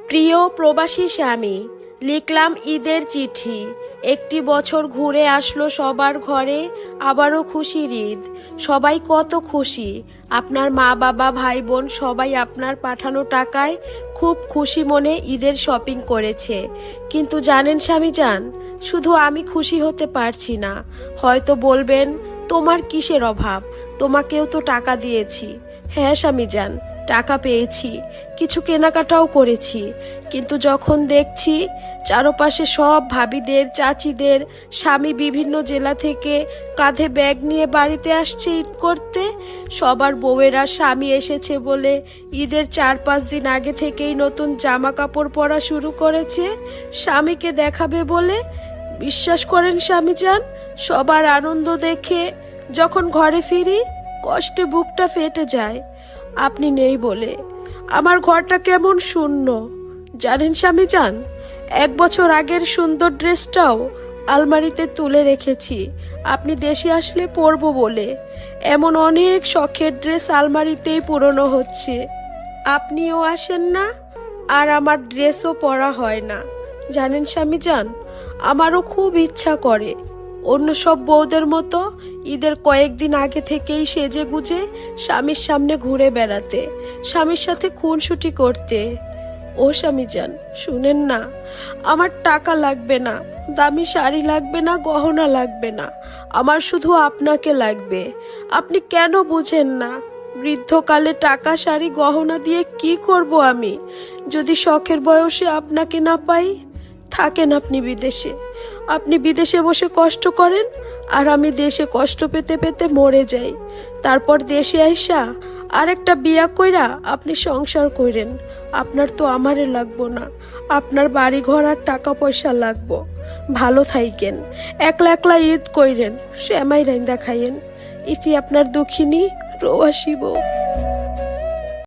প্রিয় প্রবাসী স্বামী, লিখলাম ঈদের চিঠি। একটি বছর ঘুরে আসলো সবার ঘরে, আবারও খুশির ঈদ। সবাই কত খুশি, আপনার মা বাবা ভাই বোন সবাই আপনার পাঠানো টাকায় খুব খুশি মনে ঈদের শপিং করেছে। কিন্তু জানেন স্বামীজান, শুধু আমি খুশি হতে পারছি না। হয়তো বলবেন, তোমার কিসের অভাব, তোমাকেও তো টাকা দিয়েছি। হ্যাঁ স্বামীজান, টাকা পেয়েছি, কিছু কেনাকাটাও করেছি, কিন্তু যখন দেখছি চারপাশে সব ভাবিদের চাচিদের স্বামী বিভিন্ন জেলা থেকে কাঁধে ব্যাগ নিয়ে বাড়িতে আসছে ঈদ করতে, সবার বউয়েরা স্বামী এসেছে বলে ঈদের 4-5 দিন আগে থেকেই নতুন জামা কাপড় পরা শুরু করেছে স্বামীকে দেখাবে বলে। বিশ্বাস করেন স্বামীজান, সবার আনন্দ দেখে যখন ঘরে ফিরি কষ্টে বুকটা ফেটে যায়। আপনি নেই বলে আমার ঘরটা কেমন শূন্য। জানেন স্বামীজান, 1 বছর আগের সুন্দর ড্রেসটাও আলমারিতে তুলে রেখেছি আপনি দেশে আসলে পরবো বলে। এমন অনেক শখের ড্রেস আলমারিতেই পুরনো হচ্ছে, আপনিও আসেন না, আর আমার ড্রেসও পরা হয় না। জানেন স্বামীজান, আমারও খুব ইচ্ছা করে অন্য সব বউদের মতো ঈদের কয়েকদিন আগে থেকেই সেজে গুজে স্বামীর সামনে ঘুরে বেড়াতে, স্বামীর সাথে খুনসুটি করতে। ও স্বামীজান, শুনেন না, আমার টাকা লাগবে না, দামি শাড়ি লাগবে না, গহনা লাগবে না, আমার শুধু আপনাকে লাগবে। আপনি কেন বুঝেন না? বৃদ্ধকালে টাকা শাড়ি গহনা দিয়ে কি করব আমি, যদি শখের বয়সে আপনাকে না পাই? থাকেন আপনি বিদেশে, আপনি বিদেশে বসে কষ্ট করেন, আর আমি দেশে কষ্ট পেতে পেতে মরে যাই। তারপর দেশে আইসা আরেকটা বিয়া কইরা আপনি সংসার কইরেন। আপনার তো আমারে লাগবো না, আপনার বাড়ি ঘর আর টাকা পয়সা লাগবো। ভালো থাইকেন, একলা একলা ঈদ কইরেন, শ্যামাই রাইন্দা খাইয়েন। ইতি আপনার দুঃখিনী প্রবাসী বউ।